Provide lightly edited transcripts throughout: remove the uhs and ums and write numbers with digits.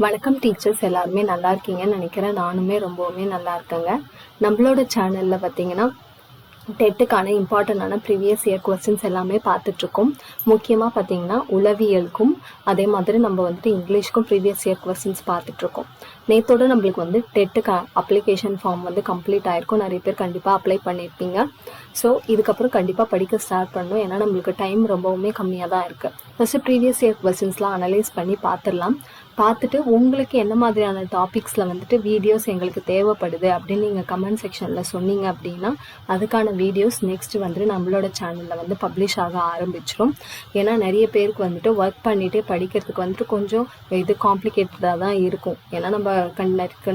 வணக்கம் டீச்சர்ஸ், எல்லாருமே நல்லா இருக்கீங்கன்னு நினைக்கிறேன். நானுமே ரொம்பவுமே நல்லா இருக்கேங்க. நம்மளோட சேனலில் பார்த்தீங்கன்னா டெட்டுக்கான இம்பார்ட்டண்டான ப்ரீவியஸ் இயர் கொஸ்டின்ஸ் எல்லாமே பார்த்துட்ருக்கோம். முக்கியமாக பார்த்தீங்கன்னா உளவியலுக்கும் அதே மாதிரி நம்ம வந்துட்டு இங்கிலீஷ்க்கும் ப்ரீவியஸ் இயர் கொஸ்டின்ஸ் பார்த்துட்ருக்கோம். நேற்றோடு நம்மளுக்கு டெட்டுக்கு அப்ளிகேஷன் ஃபார்ம் கம்ப்ளீட் ஆகிருக்கும். நிறைய பேர் கண்டிப்பாக அப்ளை பண்ணியிருப்பீங்க. ஸோ இதுக்கப்புறம் கண்டிப்பாக படிக்க ஸ்டார்ட் பண்ணணும். ஏன்னா நம்மளுக்கு டைம் ரொம்பவுமே கம்மியாக தான் இருக்குது. ஃபஸ்ட்டு ப்ரீவியஸ் இயர் கொஸ்டின்ஸ்லாம் அனலைஸ் பண்ணி பார்த்துடலாம். பார்த்துட்டு உங்களுக்கு என்ன மாதிரியான டாபிக்ஸில் வீடியோஸ் எங்களுக்கு தேவைப்படுது அப்படின்னு நீங்கள் கமெண்ட் செக்ஷனில் சொன்னீங்க அப்படின்னா அதுக்கான வீடியோஸ் நெக்ஸ்ட் நம்மளோட சேனலில் பப்ளிஷ் ஆக ஆரம்பிச்சிடும். ஏன்னா நிறைய பேருக்கு ஒர்க் பண்ணிகிட்டே படிக்கிறதுக்கு கொஞ்சம் இது காம்ப்ளிகேட்டடாக தான் இருக்கும். ஏன்னா நம்ம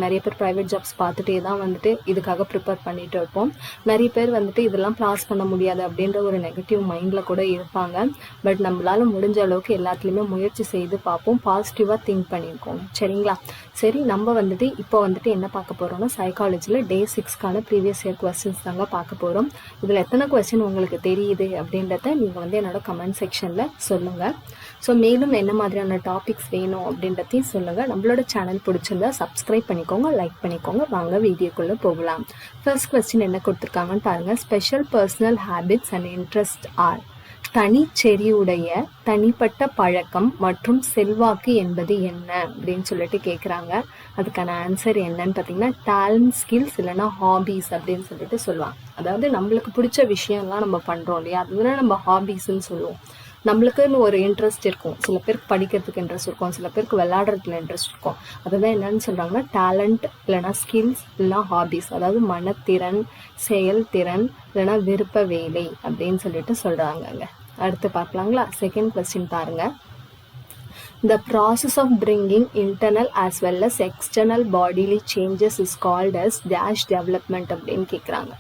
நிறைய பேர் ப்ரைவேட் ஜாப்ஸ் பார்த்துட்டே தான் இதுக்காக ப்ரிப்பேர் பண்ணிட்டு இருப்போம். நிறைய பேர் இதெல்லாம் பாஸ் பண்ண முடியாது அப்படின்ற ஒரு நெகட்டிவ் மைண்டில் கூட இருப்பாங்க. பட் நம்மளால் முடிஞ்ச அளவுக்கு எல்லாத்துலேயுமே முயற்சி செய்து பார்ப்போம். பாசிட்டிவாக திங்க் பண்ணியிருக்கோம். சரிங்களா? சரி, நம்ம இப்போ என்ன பார்க்க போகிறோம்னா சைக்காலஜியில் டே 6க்கான ப்ரீவியஸ் இயர் கொஸ்டின்ஸ் தாங்க பார்க்க போகிறோம். இதில் எத்தனை கொஸ்டின் உங்களுக்கு தெரியுது அப்படின்றத நீங்கள் என்னோட கமெண்ட் செக்ஷனில் சொல்லுங்கள். ஸோ மேலும் என்ன மாதிரியான டாபிக்ஸ் வேணும் அப்படின்றதையும் சொல்லுங்கள். நம்மளோட சேனல் பிடிச்சிருந்தா சப்ஸ்கிரைப் பண்ணிக்கோங்க, லைக் பண்ணிக்கோங்க. வாங்க வீடியோக்குள்ளே போகலாம். ஃபர்ஸ்ட் கொஸ்டின் என்ன கொடுத்துருக்காங்கன்னு பாருங்கள். Special personal habits and interest are தனிச்செறியுடைய தனிப்பட்ட பழக்கம் மற்றும் செல்வாக்கு என்பது என்ன அப்படின்னு சொல்லிட்டு கேட்குறாங்க. அதுக்கான ஆன்சர் என்னன்னு பார்த்தீங்கன்னா டேலண்ட், ஸ்கில்ஸ் இல்லைன்னா ஹாபீஸ் அப்படின்னு சொல்லிட்டு சொல்லுவாங்க. அதாவது நம்மளுக்கு பிடிச்ச விஷயம்லாம் நம்ம பண்ணுறோம் இல்லையா, அதுதான் நம்ம ஹாபீஸ்ன்னு சொல்லுவோம். நம்மளுக்குன்னு ஒரு இன்ட்ரெஸ்ட் இருக்கும். சில பேருக்கு படிக்கிறதுக்கு இன்ட்ரெஸ்ட் இருக்கும், சில பேருக்கு விளையாடுறதுல இன்ட்ரெஸ்ட் இருக்கும். அதுதான் என்னன்னு சொல்கிறாங்கன்னா டேலண்ட் இல்லைனா ஸ்கில்ஸ் இல்லைனா ஹாபீஸ். அதாவது மனத்திறன், செயல்திறன் இல்லைனா விருப்ப வேலை அப்படின்னு சொல்லிட்டு சொல்கிறாங்கங்க. அடுத்து பார்க்கலாங்களா? செகண்ட் கொஸ்டின் பாருங்க. The process of bringing internal as well as external bodily changes is called as dash development அப்படின்னு கேட்குறாங்க.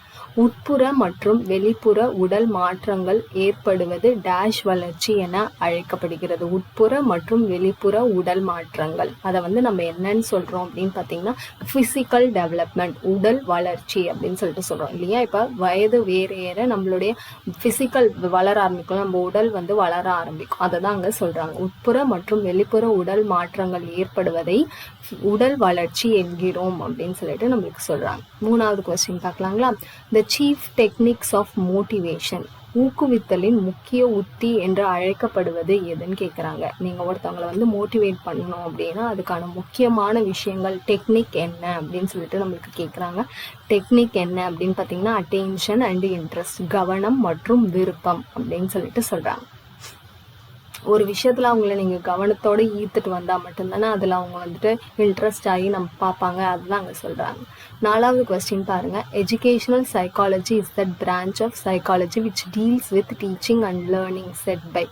உட்புற மற்றும் வெளிப்புற உடல் மாற்றங்கள் ஏற்படுவது டேஷ் வளர்ச்சி என அழைக்கப்படுகிறது. உட்புற மற்றும் வெளிப்புற உடல் மாற்றங்கள் அதை நம்ம என்னன்னு சொல்கிறோம் அப்படின்னு பார்த்தீங்கன்னா ஃபிசிக்கல் டெவலப்மெண்ட், உடல் வளர்ச்சி அப்படின்னு சொல்லிட்டு சொல்கிறோம் இல்லையா. இப்போ வயது வேற ஏற நம்மளுடைய ஃபிசிக்கல் வளர ஆரம்பிக்கும், நம்ம உடல் வளர ஆரம்பிக்கும். அதை தான் அங்கே சொல்கிறாங்க. உட்புற மற்றும் வெளிப்புற உடல் மாற்றங்கள் ஏற்படுவதை உடல் வளர்ச்சி என்கிறோம் அப்படின்னு சொல்லிட்டு நம்மளுக்கு சொல்கிறாங்க. மூணாவது கொஸ்டின் பார்க்கலாங்களா? The chief techniques of motivation, ஊக்குவித்தலின் முக்கிய உத்தி என்று அழைக்கப்படுவது எதுன்னு கேட்குறாங்க. நீங்கள் ஒருத்தவங்களை மோட்டிவேட் பண்ணணும் அப்படின்னா அதுக்கான முக்கியமான விஷயங்கள் டெக்னிக் என்ன அப்படின்னு சொல்லிட்டு நம்மளுக்கு கேட்குறாங்க. டெக்னிக் என்ன அப்படின்னு பார்த்தீங்கன்னா அட்டென்ஷன் அண்ட் இன்ட்ரெஸ்ட், கவனம் மற்றும் விருப்பம் அப்படின்னு சொல்லிட்டு சொல்கிறாங்க. ஒரு விஷயத்தில் அவங்கள நீங்கள் கவனத்தோடு ஈர்த்துட்டு வந்தால் மட்டும்தானே அதில் அவங்க இன்ட்ரெஸ்ட் ஆகி நம்ம பார்ப்பாங்க. அதுதான் அங்கே சொல்கிறாங்க. நாலாவது கொஸ்டின் பாருங்கள். Educational psychology is that branch of psychology which deals with teaching and learning set by.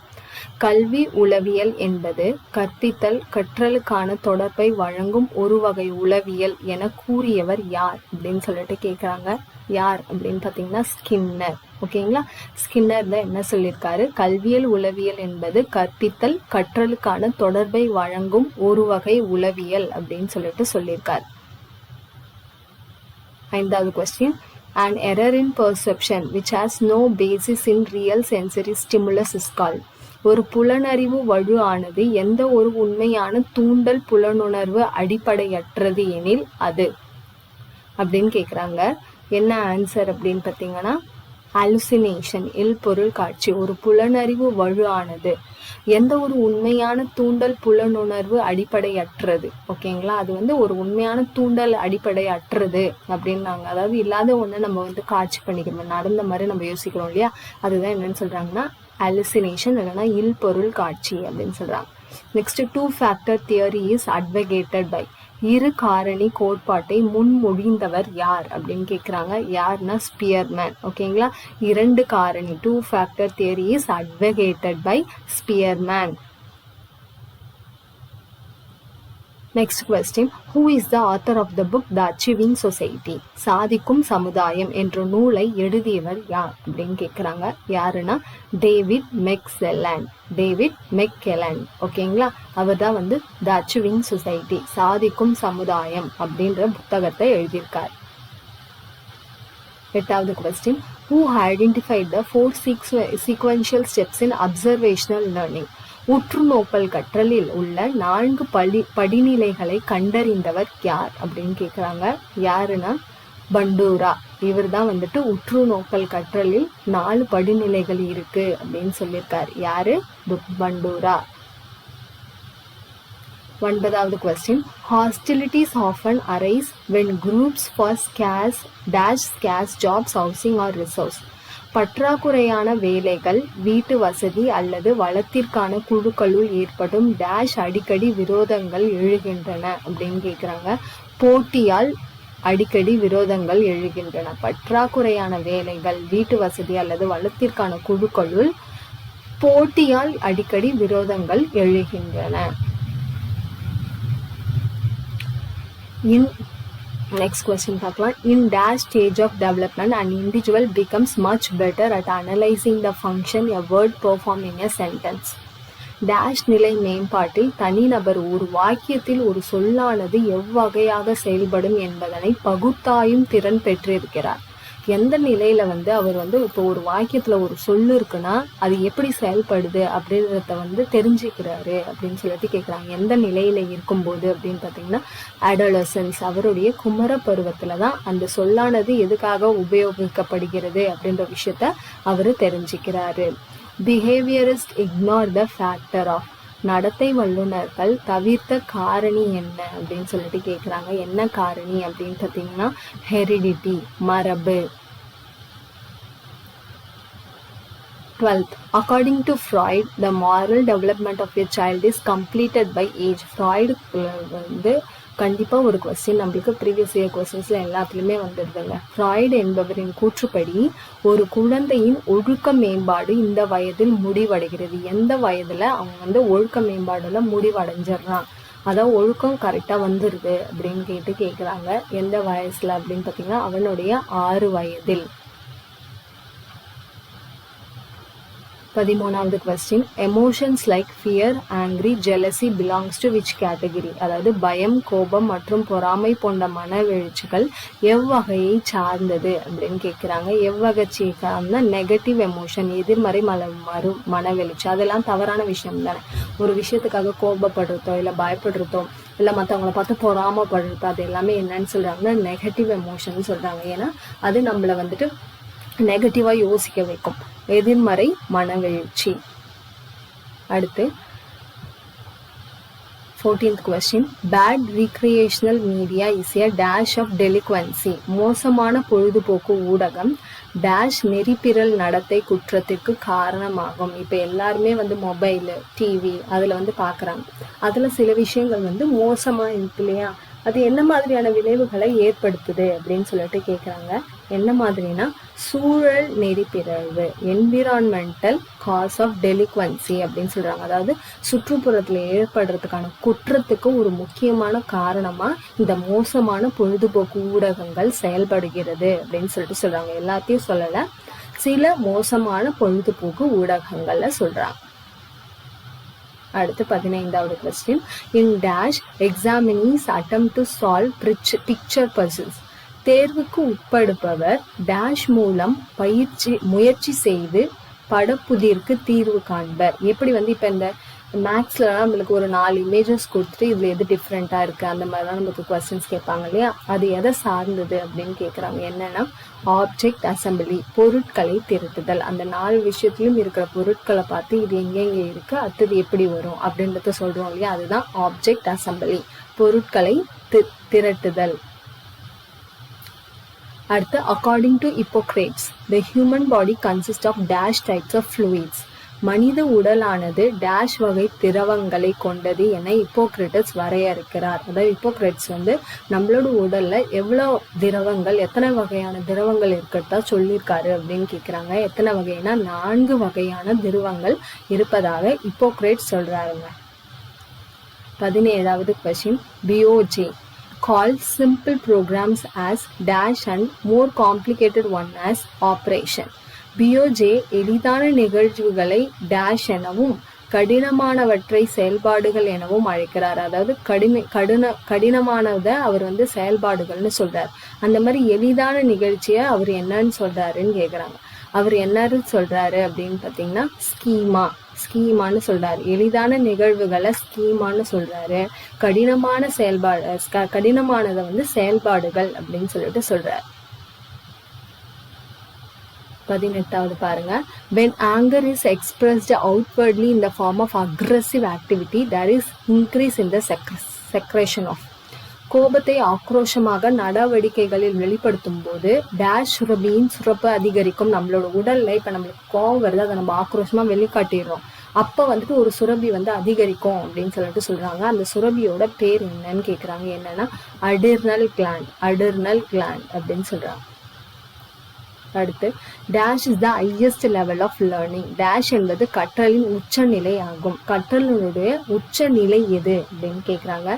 கல்வி உளவியல் என்பது கற்பித்தல் கற்றலுக்கான தொடர்பை வழங்கும் ஒரு வகை உளவியல் என கூறியவர் யார் அப்படின்னு சொல்லிட்டு கேட்குறாங்க. யார் அப்படின்னு பார்த்தீங்கன்னா ஸ்கின்னர். ஓகேங்களா? ஸ்கின்னர் தான் என்ன சொல்லியிருக்காரு, கல்வியல் உளவியல் என்பது கற்பித்தல் கற்றலுக்கான தொடர்பை வழங்கும் ஒரு வகை உளவியல் அப்படின்னு சொல்லிட்டு சொல்லியிருக்காரு. ஐந்தாவது question. An error in perception which has no basis in real sensory stimulus is called. ஒரு புலனறிவு வலு ஆனது எந்த ஒரு உண்மையான தூண்டல் புலனுணர்வு அடிப்படையற்றது எனில் அது அப்படின்னு கேட்குறாங்க. என்ன ஆன்சர் அப்படின்னு பார்த்தீங்கன்னா அலுசினேஷன், இல்பொருள் காட்சி. ஒரு புலனறிவு வலு ஆனது எந்த ஒரு உண்மையான தூண்டல் புலனுணர்வு அடிப்படையற்றது. ஓகேங்களா? அது ஒரு உண்மையான தூண்டல் அடிப்படையற்றது அப்படின்னாங்க. அதாவது இல்லாத ஒன்று நம்ம காட்சி பண்ணிக்கிறோம், நடந்த மாதிரி நம்ம யோசிக்கிறோம் இல்லையா, அதுதான் என்னன்னு சொல்கிறாங்கன்னா அலுசினேஷன் இல்லைன்னா இல்பொருள் காட்சி அப்படின்னு சொல்கிறாங்க. Next, 2 factor theory is advocated by. இரு காரணி கோட்பாட்டை முன்மொழிந்தவர் யார் அப்படின்னு கேட்குறாங்க. யார்னா ஸ்பியர்மேன். ஓகேங்களா? 2 காரணி 2 factor theory is advocated by Spearman. Next question. Who is the author of the book the achieving society, சாதிக்கும் சமுதாயம் என்ற நூலை எழுதியவர் யார் அப்படின்னு கேட்குறாங்க. யாருன்னா டேவிட் மெக்கெலன். டேவிட் மெக்கெலன். ஓகேங்களா? அவர் தான் த அச்சீவிங் சொசைட்டி, சாதிக்கும் சமுதாயம் அப்படின்ற புத்தகத்தை எழுதியிருக்கார். எட்டாவது question. Who identified the 4 sequential steps in observational learning? உற்றுநோக்கல் கற்றலில் உள்ள 4 படிநிலைகளை கண்டறிந்தவர் யார் அப்படின்னு கேக்குறாங்க. யாருன்னா பண்டூரா. இவர் தான் வந்துட்டு உற்றுநோக்கல் கற்றலில் 4 படிநிலைகள் இருக்கு அப்படின்னு சொல்லியிருக்காரு. யாரு? பண்டூரா. 9வது question. Hostilities often arise when groups for scarce jobs, housing or resource. பற்றாக்குறையான வேலைகள், வீட்டு வசதி அல்லது வளத்திற்கான குழுக்களுள் ஏற்படும் அடிக்கடி விரோதங்கள் எழுகின்றன அப்படின்னு கேக்குறாங்க. போட்டியால் அடிக்கடி விரோதங்கள் எழுகின்றன. பற்றாக்குறையான வேலைகள், வீட்டு வசதி அல்லது வளத்திற்கான குழுக்களுள் போட்டியால் அடிக்கடி விரோதங்கள் எழுகின்றன. Next question பார்க்கலாம். In stage of development, an individual becomes much better at analyzing the function a word perform in a sentence. நிலை மேம்பாட்டில் தனிநபர் ஒரு வாக்கியத்தில் ஒரு சொல்லானது எவ்வகையாக செயல்படும் என்பதனை பகுத்தாயும் திறன் பெற்றிருக்கிறார். எந்த நிலையில அவர் இப்போ ஒரு வாக்கியத்துல ஒரு சொல்லு இருக்குன்னா அது எப்படி செயல்படுது அப்படின்றத தெரிஞ்சுக்கிறாரு அப்படின்னு சொல்லிட்டு கேட்குறாங்க. எந்த நிலையில இருக்கும்போது அப்படின்னு பார்த்தீங்கன்னா அடோலசன்ஸ், அவருடைய குமர பருவத்துலதான் அந்த சொல்லானது எதுக்காக உபயோகிக்கப்படுகிறது அப்படின்ற விஷயத்த அவரு தெரிஞ்சுக்கிறாரு. Behaviourist ignore the factor of. நடத்தை வல்லுநர்கள் தவிர்த்த காரணி என்ன அப்படின்னு சொல்லிட்டு கேட்குறாங்க. என்ன காரணி அப்படின்னு பார்த்தீங்கன்னா ஹெரிடிட்டி, மரபு. 12th. According to Freud, the moral development of a child is completed by age. Freud கண்டிப்பா ஒரு கொஸ்டின் நம்மளுக்கு ப்ரீவியஸ் இயர் கொஸ்டின்ஸ்ல எல்லாத்துலயுமே வந்துடுதுங்க. ஃப்ராய்டு என்பவரின் கூற்றுப்படி ஒரு குழந்தையின் ஒழுக்க மேம்பாடு இந்த வயதில் முடிவடைகிறது. எந்த வயதுல அவன் ஒழுக்க மேம்பாடுல முடிவடைஞ்சிடறான், அதான் ஒழுக்கம் கரெக்டா வந்துருது அப்படின்னு கேக்குறாங்க. எந்த வயசுல அப்படின்னு பாத்தீங்கன்னா அவனுடைய 6 வயதில். 13வது question. Emotions like fear, angry, jealousy belongs to which category? அதாவது பயம், கோபம் மற்றும் பொறாமை போன்ற மனவெழுச்சிகள் எவ்வகையை சார்ந்தது அப்படின்னு கேட்குறாங்க. எவ்வகை சார்ந்த நெகட்டிவ் எமோஷன், எதிர்மறை மனவெழுச்சி. அதெல்லாம் தவறான விஷயம் தானே. ஒரு விஷயத்துக்காக கோபப்படுறதோ இல்லை பயப்படுறதோ இல்லை மற்றவங்களை பார்த்து பொறாமப்படுறதோ அது எல்லாமே என்னன்னு சொல்றாங்கன்னா நெகட்டிவ் எமோஷன் சொல்றாங்க. ஏன்னா அது நம்மளை நெகட்டிவா யோசிக்க வைக்கும். எதிர்மறை மனவெழுச்சி. அடுத்து 14th question. Bad recreational media is a dash of delinquency. மோசமான பொழுதுபோக்கு ஊடகம் நெறிப்பிரல் நடத்தை குற்றத்திற்கு காரணமாகும். இப்ப எல்லாருமே மொபைல், டிவி அதுல பாக்குறாங்க. அதுல சில விஷயங்கள் மோசமா இருக்கு இல்லையா, அது என்ன மாதிரியான விளைவுகளை ஏற்படுத்துது அப்படின்னு சொல்லிட்டு கேட்குறாங்க. என்ன மாதிரினா சூழல் நெறிப்பிறழ்வு, என்விரான்மெண்டல் காஸ் ஆஃப் டெலிக்வன்சி அப்படின்னு சொல்றாங்க. அதாவது சுற்றுப்புறத்துல ஏற்படுறதுக்கான குற்றத்துக்கு ஒரு முக்கியமான காரணமா இந்த மோசமான பொழுதுபோக்கு ஊடகங்கள் செயல்படுகிறது அப்படின்னு சொல்லிட்டு சொல்றாங்க. எல்லாத்தையும் சொல்லல, சில மோசமான பொழுதுபோக்கு ஊடகங்கள்ல சொல்றாங்க. அடுத்து 15வது question. In examinees attempt to solve picture puzzles. தேர்வுக்கு உட்படுபவர் மூலம் முயற்சி செய்து படப்புதிருக்கு தீர்வு காண்பர். எப்படி இப்ப இந்த மேக்ஸ்ல நம்மளுக்கு ஒரு 4 இமேஜஸ் கொடுத்துட்டு இதுல எது டிஃப்ரெண்டா இருக்கு அந்த மாதிரிலாம் நமக்கு கொஸ்டின்ஸ் கேட்பாங்க இல்லையா, அது எதை சார்ந்தது அப்படின்னு கேட்குறாங்க. என்னன்னா ஆப்ஜெக்ட் அசம்பிளி, பொருட்களை திரட்டுதல். அந்த 4 விஷயத்திலும் இருக்கிற பொருட்களை பார்த்து இது எங்க இருக்கு, அடுத்தது எப்படி வரும் அப்படின்றத சொல்றோம் இல்லையா, அதுதான் ஆப்ஜெக்ட் அசம்பிளி, பொருட்களை திரட்டுதல். அடுத்து according to Hippocrates, the human body consists of types of fluids. மனித உடலானது வகை திரவங்களை கொண்டது என ஹிப்போக்ரேட்டஸ் வரையறுக்கிறார். அதாவது ஹிப்போக்ரேட்ஸ் நம்மளோட உடல்ல எவ்வளவு திரவங்கள், எத்தனை வகையான திரவங்கள் இருக்கிறதா சொல்லியிருக்காரு அப்படின்னு கேட்கிறாங்க. எத்தனை வகைனா 4 வகையான திரவங்கள் இருப்பதாக ஹிப்போக்ரேட்ஸ் சொல்றாருங்க. 17வது question. BOJ called simple programs as and more complicated one as operation. பியோஜே எளிதான நிகழ்வுகளை எனவும் கடினமானவற்றை செயல்பாடுகள் எனவும் அழைக்கிறார். அதாவது கடினமானதை அவர் செயல்பாடுகள்னு சொல்றார். அந்த மாதிரி எளிதான நிகழ்ச்சியை அவர் என்னன்னு சொல்றாருன்னு கேக்குறாங்க. அவர் என்னன்னு சொல்றாரு அப்படின்னு பாத்தீங்கன்னா ஸ்கீமா, ஸ்கீமான்னு சொல்றாரு. எளிதான நிகழ்வுகளை ஸ்கீமான்னு சொல்றாரு. கடினமானதை வந்து செயல்பாடுகள் அப்படின்னு சொல்லிட்டு சொல்றாரு. 18வது பாருங்க. When anger is expressed outwardly in the form of aggressive activity, there is increase in the secretion of. கோபத்தை ஆக்ரோஷமாக நடவடிக்கைகளில் வெளிப்படுத்தும் போது டேஷ் சுரபியின் சுரப்பு அதிகரிக்கும். நம்மளோட உடல்ல இப்ப நம்மளுக்கு கோபம் வருது, அதை நம்ம ஆக்ரோஷமா வெளிக்காட்டிடுறோம். அப்ப வந்துட்டு ஒரு சுரபி வந்து அதிகரிக்கும் அப்படின்னு சொல்லிட்டு சொல்றாங்க. அந்த சுரபியோட பேர் என்னன்னு கேக்குறாங்க. என்னன்னா அடிர்னல் கிளாண்ட் அப்படின்னு சொல்றாங்க. அடுத்து dash is the highest level of learning. Dash என்பது கற்றலின் உச்சநிலை ஆகும். கற்றலுடைய உச்சநிலை எது அப்படின்னு கேக்குறாங்க.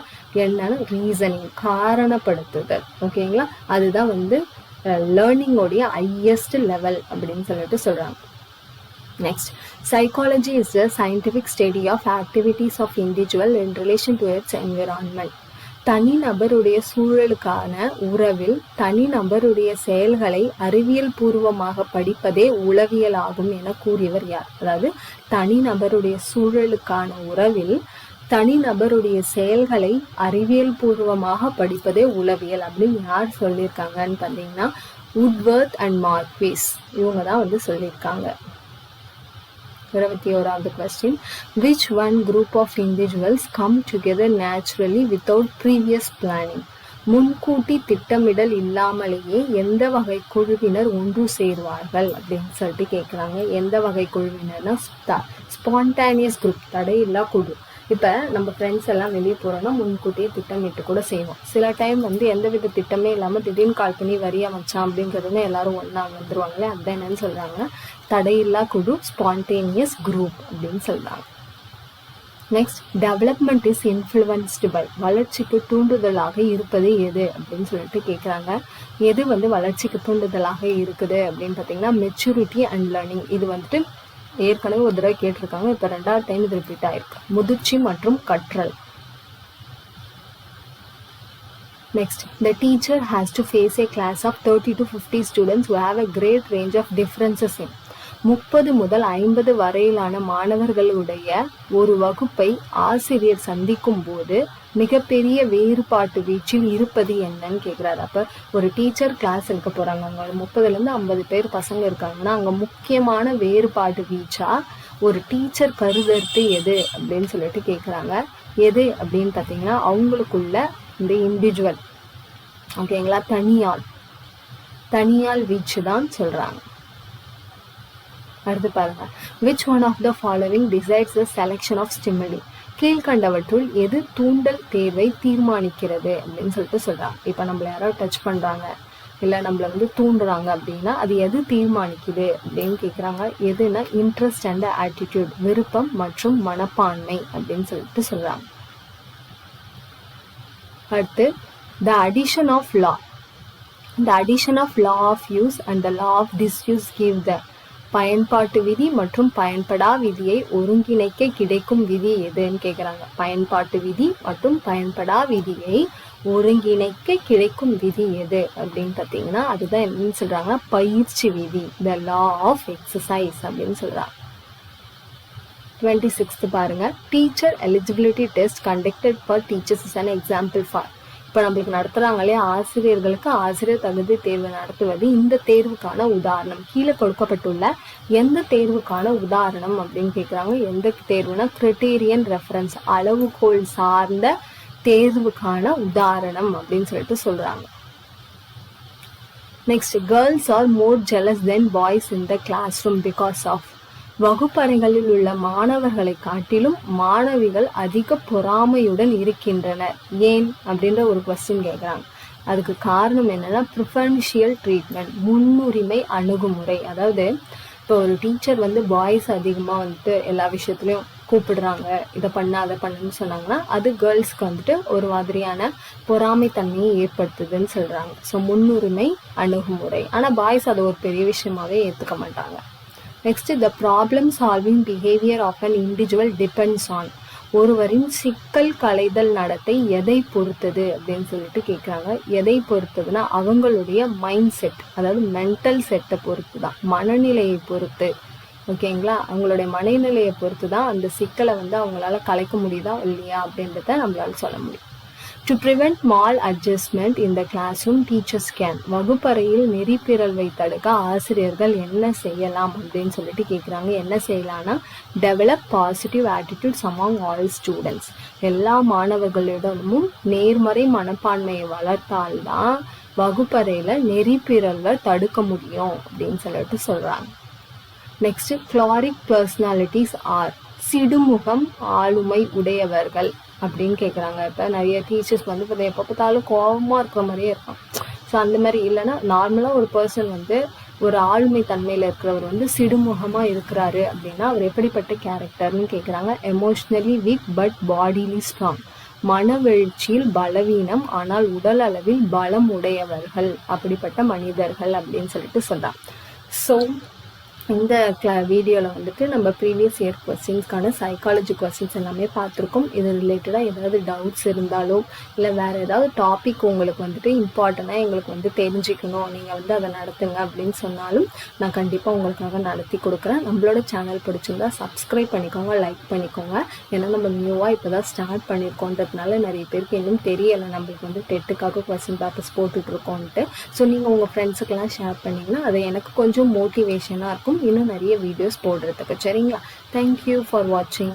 என்னன்னா ரீசனிங், காரணப்படுத்துதல். ஓகேங்களா, அதுதான் வந்து லேர்னிங்கோடைய ஹையஸ்ட் லெவல் அப்படின்னு சொல்லிட்டு சொல்றாங்க. Next, psychology is the scientific study of activities of individual in relation to its environment. தனிநபருடைய சூழலுக்கான உறவில் தனிநபருடைய செயல்களை அறிவியல் பூர்வமாக படிப்பதே உளவியல் ஆகும் என கூறியவர் யார்? அதாவது தனிநபருடைய சூழலுக்கான உறவில் தனிநபருடைய செயல்களை அறிவியல் பூர்வமாக படிப்பதே உளவியல் அப்படின்னு யார் சொல்லியிருக்காங்கன்னு பார்த்தீங்கன்னா உட்வர்த் அண்ட் மார்க்வீஸ், இவங்க தான் வந்து சொல்லியிருக்காங்க. 21வது question. Which one group of individuals come together naturally without previous planning? முன்கூட்டி திட்டமிடல் இல்லாமலேயே எந்த வகை குழுவினர் ஒன்று சேருவார்கள் அப்படின்னு சொல்லிட்டு கேட்குறாங்க. எந்த வகை குழுவினர்னா ஸ்பான்டேனியஸ் குரூப், தடையில்லா குழு. இப்போ நம்ம ஃப்ரெண்ட்ஸ் எல்லாம் வெளியே போகிறோன்னா முன்கூட்டியே திட்டமிட்டு கூட செய்வோம். சில டைம் வந்து எந்தவித திட்டமே இல்லாமல் திடீர்னு கால் பண்ணி வரியா மச்சான் அப்படிங்கிறதுன்னு எல்லாரும் ஒன்றா வந்துருவாங்களே, அதுதான் என்னன்னு சொல்கிறாங்க, தடையில்லா குழு, ஸ்பான்டேனியஸ் குரூப் அப்படின்னு சொல்கிறாங்க. Next, development is influenced by. வளர்ச்சிக்கு தூண்டுதலாக இருப்பது எது அப்படின்னு சொல்லிட்டு கேட்குறாங்க. எது வந்து வளர்ச்சிக்கு தூண்டுதலாக இருக்குது அப்படின்னு பார்த்தீங்கன்னா மெச்சூரிட்டி அண்ட் லேர்னிங். இது வந்துட்டு ஏற்கனவே ஒரு தடவை கேட்டிருக்காங்க, இப்போ 2வது டைம் இது ரிப்பீட் ஆயிருக்கு. முதிர்ச்சி மற்றும் கற்றல். Next, the teacher has to face a class of 30 to 50 students who have a great range of differences in. 30 முதல் 50 வரையிலான மாணவர்களுடைய ஒரு வகுப்பை ஆசிரியர் சந்திக்கும் போது மிகப்பெரிய வேறுபாட்டு வீச்சில் இருப்பது என்னன்னு கேட்குறாரு. அப்போ ஒரு டீச்சர் கிளாஸ் எடுக்க போகிறாங்க, அங்கே 30லேருந்து 50 பேர் பசங்க இருக்காங்கன்னா அங்கே முக்கியமான வேறுபாட்டு வீச்சா ஒரு டீச்சர் கருதறது எது அப்படின்னு சொல்லிட்டு கேட்குறாங்க. எது அப்படின்னு பார்த்தீங்கன்னா அவங்களுக்குள்ள இந்த இண்டிவிஜுவல், ஓகேங்களா, தனியால் வீச்சு தான் சொல்கிறாங்க. அடுத்து பாருங்க, which one of the following decides the selection of stimuli? கீழ்கண்டவற்றுள் எது தூண்டல் தேர்வை தீர்மானிக்கிறது அப்படின்னு சொல்லிட்டு சொல்றாங்க. இப்போ நம்மள யாராவது டச் பண்றாங்க இல்லை நம்மள வந்து தூண்டுறாங்க அப்படின்னா அது எது தீர்மானிக்குது அப்படின்னு கேட்குறாங்க. எதுனா இன்ட்ரெஸ்ட் அண்ட் ஆட்டிடியூட், விருப்பம் மற்றும் மனப்பான்மை அப்படின்னு சொல்லிட்டு சொல்றாங்க. அடுத்து, the addition of law of use and the law of disuse give the. பயன்பாட்டு விதி மற்றும் பயன்படா விதியை ஒருங்கிணைக்க கிடைக்கும் விதி எதுன்னு கேட்குறாங்க. பயன்பாட்டு விதி மற்றும் பயன்படா விதியை ஒருங்கிணைக்க கிடைக்கும் விதி எது அப்படின்னு பார்த்தீங்கன்னா அதுதான் என்னன்னு சொல்றாங்க, பயிற்சி விதி, த லா ஆஃப் எக்ஸசைஸ் அப்படின்னு சொல்றாங்க. 26th பாருங்க, teacher eligibility test conducted for teachers is an example for. இப்போ நம்மளுக்கு நடத்துகிறாங்களே ஆசிரியர்களுக்கு ஆசிரியர் தகுதி தேர்வு நடத்துவது இந்த தேர்வுக்கான உதாரணம். கீழே கொடுக்கப்பட்டுள்ள எந்த தேர்வுக்கான உதாரணம் அப்படின்னு கேட்குறாங்க. எந்த தேர்வுனா கிரைட்டீரியன் ரெஃபரன்ஸ், அளவுகோல் சார்ந்த தேர்வுக்கான உதாரணம் அப்படின்னு சொல்லிட்டு சொல்கிறாங்க. Next, girls are more jealous than boys in the classroom because of. வகுப்பறைகளில் உள்ள மாணவர்களை காட்டிலும் மாணவிகள் அதிக பொறாமையுடன் இருக்கின்றனர். ஏன் அப்படின்ற ஒரு கொஸ்டின் கேட்குறாங்க. அதுக்கு காரணம் என்னன்னா ப்ரிஃபரன்ஷியல் ட்ரீட்மெண்ட், முன்னுரிமை அணுகுமுறை. அதாவது இப்போ ஒரு டீச்சர் வந்து பாய்ஸ் அதிகமாக வந்துட்டு எல்லா விஷயத்துலையும் கூப்பிடுறாங்க, இதை பண்ண அதை பண்ணுன்னு சொன்னாங்கன்னா அது கேர்ள்ஸ்க்கு வந்துட்டு ஒரு மாதிரியான பொறாமைத்தன்மையை ஏற்படுத்துதுன்னு சொல்கிறாங்க. ஸோ முன்னுரிமை அணுகுமுறை. ஆனால் பாய்ஸ் அதை ஒரு பெரிய விஷயமாவே ஏற்றுக்க மாட்டாங்க. Next, the problem solving behaviour of an individual depends on. ஒருவரின் சிக்கல் களைதல் நடத்தை எதை பொறுத்தது அப்படின்னு சொல்லிட்டு கேட்குறாங்க. எதை பொறுத்ததுன்னா அவங்களுடைய மைண்ட் செட், அதாவது மென்டல் செட்டை பொறுத்து தான், மனநிலையை பொறுத்து. ஓகேங்களா? அவங்களுடைய மனநிலையை பொறுத்து தான் அந்த சிக்கலை வந்து அவங்களால கலைக்க முடியுதா இல்லையா அப்படின்றத நம்மளால சொல்ல முடியும். To prevent maladjustment in the classroom, teachers can. வகுப்பறையில் நெறிப்பிறழ்வை தடுக்க ஆசிரியர்கள் என்ன செய்யலாம் அப்படின்னு சொல்லிட்டு கேட்குறாங்க. என்ன செய்யலாம்னா, develop positive attitudes among all students. எல்லா மாணவர்களிடமும் நேர்மறை மனப்பான்மையை வளர்த்தால்தான் வகுப்பறையில் நெறிப்பிறழ்வை தடுக்க முடியும் அப்படின்னு சொல்லிட்டு சொல்கிறாங்க. Next, choleric personalities are. சிடுமுகம் ஆளுமை உடையவர்கள் அப்படின்னு கேட்குறாங்க. இப்போ நிறைய டீச்சர்ஸ் வந்து இப்போ எப்போ பார்த்தாலும் கோபமாக இருக்கிற மாதிரியே இருக்கும். ஸோ அந்த மாதிரி இல்லைன்னா நார்மலாக ஒரு பர்சன் வந்து ஒரு ஆளுமை தன்மையில் இருக்கிறவர் வந்து சிடுமுகமாக இருக்கிறாரு அப்படின்னா அவர் எப்படிப்பட்ட கேரக்டர்னு கேட்குறாங்க. Emotionally weak but bodily strong. மனவெழுச்சியில் பலவீனம் ஆனால் உடல் அளவில் பலம் உடையவர்கள், அப்படிப்பட்ட மனிதர்கள் அப்படின்னு சொல்லிட்டு சொல்கிறாங்க. ஸோ இந்த வீடியோவில் வந்துட்டு நம்ம ப்ரீவியஸ் இயர் கொஸ்டின்ஸ்க்கான சைக்காலஜி கொஸ்டின்ஸ் எல்லாமே பார்த்துருக்கோம். இது ரிலேட்டடாக ஏதாவது டவுட்ஸ் இருந்தாலும் இல்லை வேறு ஏதாவது டாபிக் உங்களுக்கு வந்துட்டு இம்பார்ட்டண்ட்டாக எங்களுக்கு வந்து தெரிஞ்சுக்கணும், நீங்கள் வந்து அதை நடத்துங்க அப்படின்னு சொன்னாலும் நான் கண்டிப்பாக உங்களுக்காக நடத்தி கொடுக்குறேன். நம்மளோட சேனல் பிடிச்சிருந்தா சப்ஸ்கிரைப் பண்ணிக்கோங்க, லைக் பண்ணிக்கோங்க. ஏன்னா நம்ம நியூவாக இப்போ தான் ஸ்டார்ட் பண்ணியிருக்கோன்றதுனால நிறைய பேருக்கு இன்னும் தெரியலை நம்மளுக்கு வந்து டெட்டுக்காக கொஸ்டின் பேப்பர்ஸ் போட்டுட்ருக்கோன்ட்டு. ஸோ நீங்கள் உங்கள் ஃப்ரெண்ட்ஸுக்கெல்லாம் ஷேர் பண்ணிங்கன்னா அது எனக்கு கொஞ்சம் மோட்டிவேஷனாக இருக்கும் இன்னும் நிறைய வீடியோஸ் போடுறதுக்கு. சரிங்களா? தேங்க்யூ ஃபார் வாட்சிங்.